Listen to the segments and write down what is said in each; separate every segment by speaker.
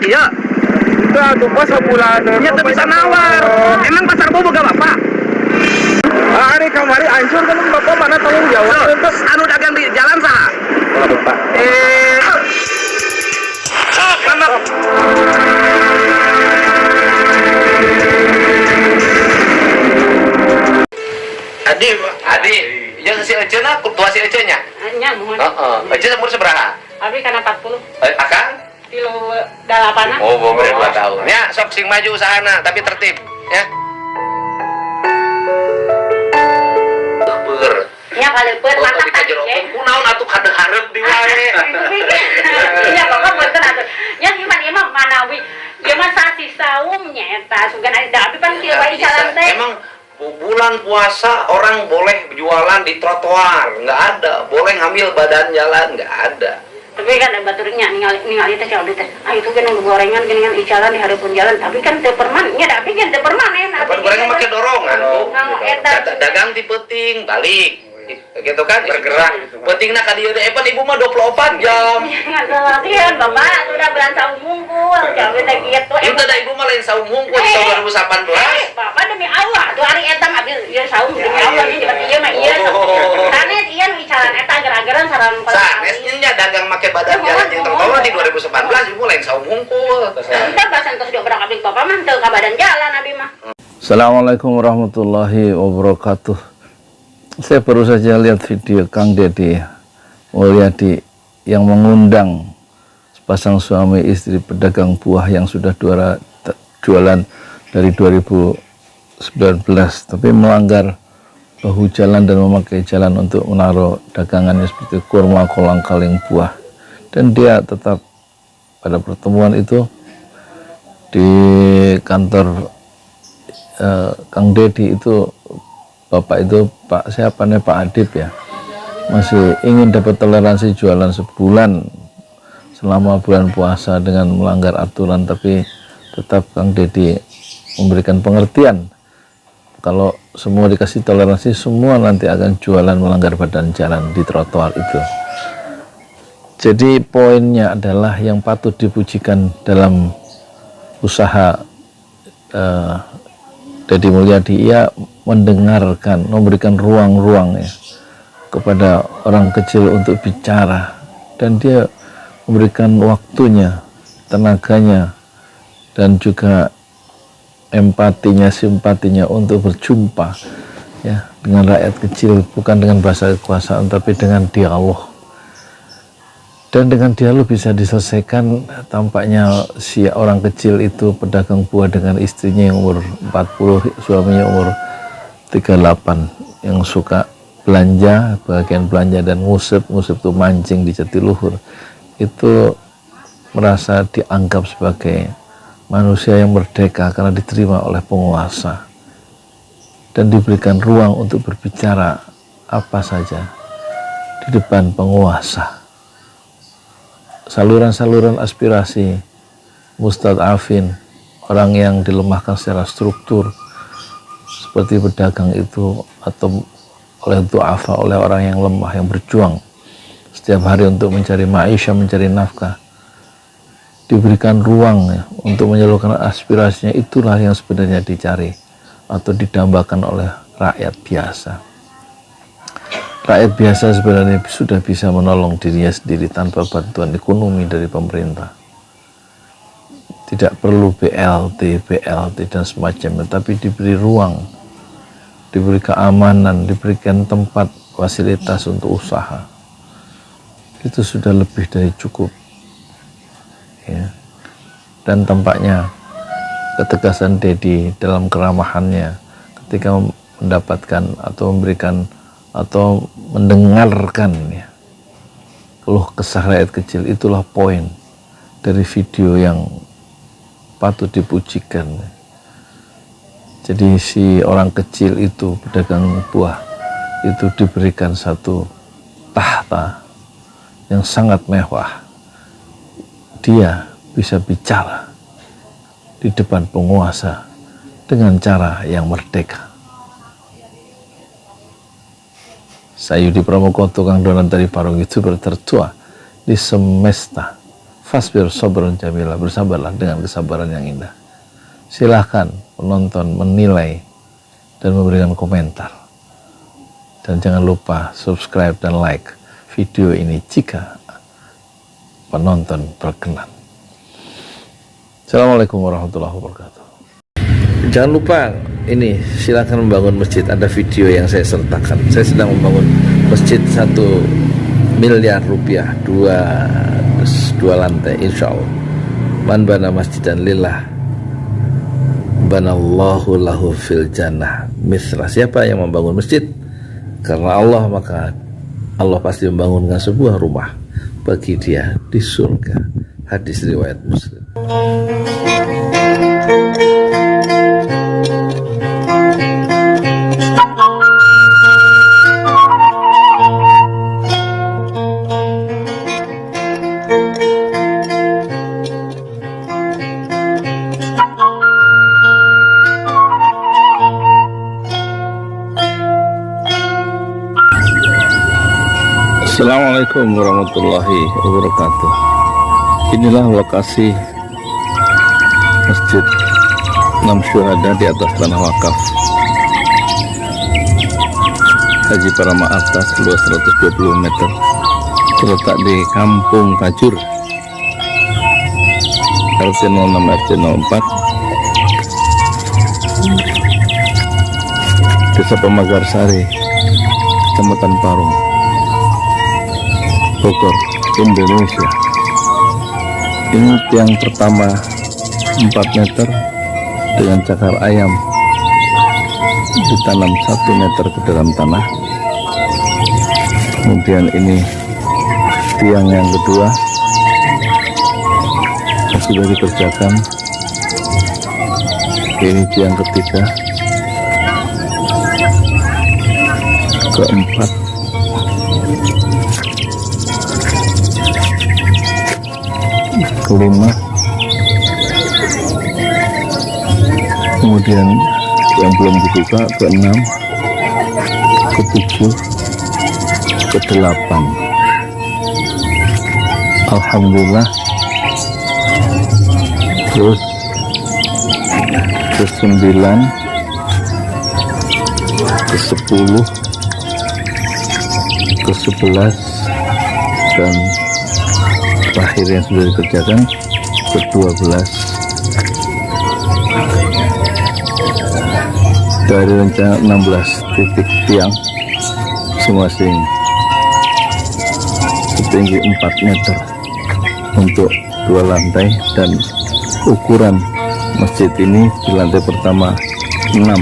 Speaker 1: kieu.
Speaker 2: Itu atuh pas sebulan.
Speaker 1: Nya teu bisa nawar. Emang pasar boboga Bapak?
Speaker 2: Hari kamari hancur kan Bapak mana tanggung jawab untuk
Speaker 1: Anu dagang di jalan saha?
Speaker 2: Bapak.
Speaker 1: Mana? Adi, yang si Ece na, tua si Ece nya?
Speaker 3: Nya mohon.
Speaker 1: Ece umur seberapa?
Speaker 3: Abi kana 40.
Speaker 1: Akang?
Speaker 3: Kilo 8.
Speaker 1: Oh, umur 2 tahun. Ya, sok sing maju usahana, tapi tertib, ya. Beueur.
Speaker 3: Ya kaleupeuh mantap
Speaker 1: Kita jerokeun kunaon atuh kadehareup di wae.
Speaker 3: Iya Bapak beunteun atuh. Nya gimana ieu mah manawi. Ieu mah sasi saum nya eta sugan ada abi pan kieu wae jalan teh.
Speaker 1: Emang bulan puasa orang boleh jualan di trotoar, nggak ada. Boleh ngambil badan jalan, nggak ada.
Speaker 3: Tapi kan baturnya ningali teh kalau teh. Ah itu kan gorengan geuningan icalan di hareupeun jalan, tapi kan teu permanen. Nya da abi kan teu permanen.
Speaker 1: Apa gorengan make dorongan, Bu?
Speaker 3: Eta
Speaker 1: Dagang di peuting, balik. Gitu kan bergerak. Pentingna ka dieu teh ibu mah 24 jam.
Speaker 3: Latihan Bapak sudah bulan saum mungkul, jawe teh kitu.
Speaker 1: Itu da ibu mah lain saum mungkul di tahun 2018.
Speaker 3: Bapak demi Allah, tuh hari eta ngambil ieu saum demi Allah ini di ieu mah ieu. Sanes ieu bicaran eta gara-gara sareng
Speaker 1: Sanes nya dagang make badan jalan jeung trotoar di 2018 ibu lain saum mungkul.
Speaker 3: Kita bahasan terus dia berak abdi Bapak mah teu ka badan jalan abi mah.
Speaker 4: Assalamualaikum warahmatullahi wabarakatuh. Saya baru saja lihat video Kang Deddy Mulyadi yang mengundang sepasang suami istri pedagang buah yang sudah jualan dari 2019 tapi melanggar bahu jalan dan memakai jalan untuk menaruh dagangannya seperti kurma, kolang kaling, buah, dan dia tetap pada pertemuan itu di kantor Kang Deddy itu Bapak itu Pak siapa nih Pak Adib ya, masih ingin dapat toleransi jualan sebulan selama bulan puasa dengan melanggar aturan, tapi tetap Kang Deddy memberikan pengertian kalau semua dikasih toleransi semua nanti akan jualan melanggar badan jalan di trotoar itu. Jadi poinnya adalah yang patut dipujikan dalam usaha Deddy Mulyadi, ia mendengarkan, memberikan ruang-ruang ya kepada orang kecil untuk bicara, dan dia memberikan waktunya, tenaganya, dan juga empatinya, simpatinya untuk berjumpa ya dengan rakyat kecil, bukan dengan bahasa kekuasaan tapi dengan dialog. Dan dengan dialog bisa diselesaikan. Tampaknya si orang kecil itu pedagang buah dengan istrinya yang umur 40, suaminya umur 38, yang suka belanja, bagian belanja dan ngusep itu mancing di Jatiluhur, itu merasa dianggap sebagai manusia yang merdeka karena diterima oleh penguasa dan diberikan ruang untuk berbicara apa saja di depan penguasa. Saluran-saluran aspirasi mustad'afin, orang yang dilemahkan secara struktur seperti pedagang itu, atau oleh du'afa, oleh orang yang lemah yang berjuang setiap hari untuk mencari maisha, mencari nafkah, diberikan ruang ya, untuk menyalurkan aspirasinya. Itulah yang sebenarnya dicari atau didambakan oleh rakyat biasa. Rakyat biasa sebenarnya sudah bisa menolong dirinya sendiri tanpa bantuan ekonomi dari pemerintah. Tidak perlu BLT dan semacamnya, tapi diberi ruang, diberi keamanan, diberikan tempat, fasilitas untuk usaha. Itu sudah lebih dari cukup. Ya. Dan tampaknya ketegasan Deddy dalam keramahannya ketika mendapatkan atau memberikan atau mendengarkan ya keluh kesah rakyat kecil, itulah poin dari video yang patut dipujikan. Jadi si orang kecil itu, pedagang buah itu, diberikan satu tahta yang sangat mewah. Dia bisa bicara di depan penguasa dengan cara yang merdeka. Saya Yudi Pramokoto, Kang Donan dari Parung, YouTuber tertua di semesta Fasbir sabran jamila, bersabarlah dengan kesabaran yang indah. Silahkan penonton menilai dan memberikan komentar. Dan jangan lupa subscribe dan like video ini jika penonton berkenan. Assalamualaikum warahmatullahi wabarakatuh. Jangan lupa ini, silakan membangun masjid. Ada video yang saya sertakan. Saya sedang membangun masjid 1 miliar rupiah, dua lantai, insya Allah. Man bana masjidan lillah banallahu lahu fil jannah mithla. Siapa yang membangun masjid karena Allah, maka Allah pasti membangunkan sebuah rumah bagi dia di surga. Hadis riwayat Muslim. Assalamualaikum warahmatullahi wabarakatuh. Inilah lokasi Masjid 6 Syuhada di atas tanah wakaf Haji Parama atas, luas 120 meter, terletak di Kampung Tajur, RT 06 RT 04, Desa Pemagarsari, Kecamatan Parung, Bogor, Indonesia. Ini tiang pertama 4 meter dengan cakar ayam, ditanam 1 meter ke dalam tanah. Kemudian ini tiang yang kedua yang sudah dikerjakan. Ini tiang ketiga, keempat, kelima, kemudian yang belum dibuka keenam, ketujuh, kedelapan. Alhamdulillah. Terus ke-9, ke-10, ke-11, dan terakhir yang sudah dikerjakan ke-12. Dari rencana 16 titik tiang masing-masing setinggi 4 meter untuk 2 lantai, dan ukuran masjid ini di lantai pertama 6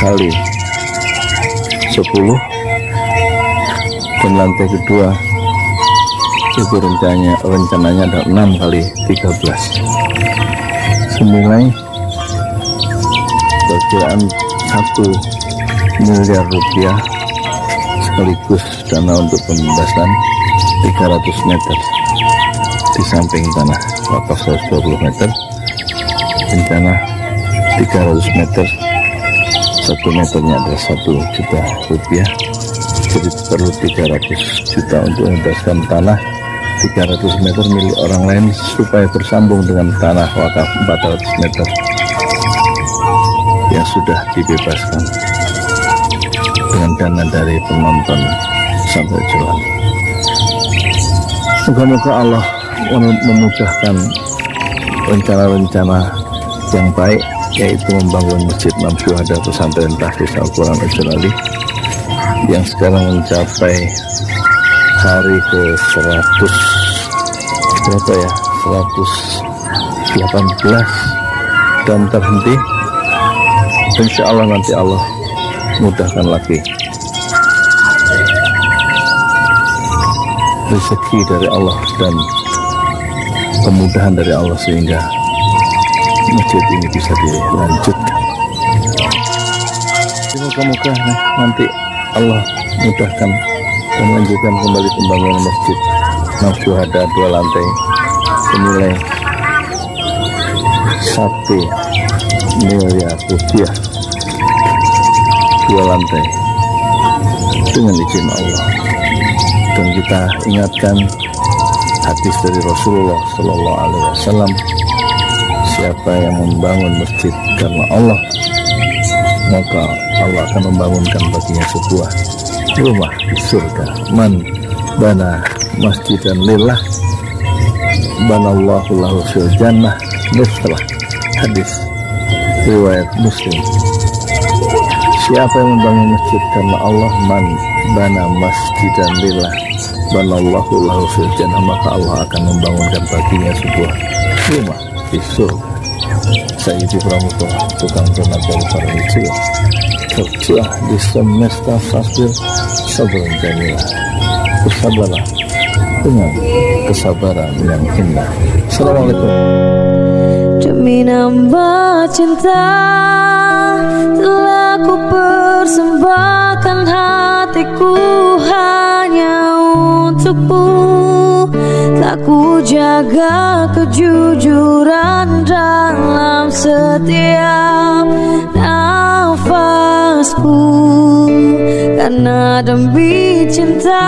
Speaker 4: kali 10, dan lantai kedua itu rencananya ada 6 kali 13, senilai perkiraan 1 miliar rupiah, sekaligus dana untuk pembebasan 300 meter di samping tanah wakaf 120 meter, rencana 300 meter, 1 meternya adalah 1 juta rupiah, jadi perlu 300 juta untuk membebaskan tanah 300 meter milik orang lain supaya bersambung dengan tanah wakaf 400 meter yang sudah dibebaskan dengan dana dari penonton sampai jalan. Semoga Allah memudahkan rencana-rencana yang baik, yaitu membangun Masjid 6 Syuhada Pesantren Tahfiz Al-Quran Al-Jalali yang sekarang mencapai hari ke 100 berapa ya, 118 dan terhenti. Insya Allah nanti Allah mudahkan lagi, rezeki dari Allah dan kemudahan dari Allah sehingga masjid ini bisa dilanjutkan. Semoga-moga nanti Allah mudahkan dan melanjutkan kembali pembangunan Masjid 6 Syuhada 2 lantai senilai 1 miliar rupiah, 2 lantai dengan izin Allah. Dan kita ingatkan hadis dari Rasulullah Sallallahu Alaihi Wasallam, siapa yang membangun masjid karena Allah, maka Allah akan membangunkan baginya sebuah rumah di surga. Man bana masjidan lillah banallahu lahu fil jannah mithlah. Hadis riwayat Muslim. Siapa yang membangun masjid karena Allah, man bana masjidan lillah banallahu lahu fil jannah, maka Allah akan membangunkan baginya sebuah rumah di surga. Sayyidi Pramuka, tukang donat dari para hijau, kerja di semesta fasbil sabran jamilah. Bersabarlah dengan kesabaran yang indah. Assalamualaikum.
Speaker 5: Demi nambah cinta telah ku persembahkan hatiku hanya untukmu. Tak ku jaga kejujuran dalam setiap nafasku, karena demi cinta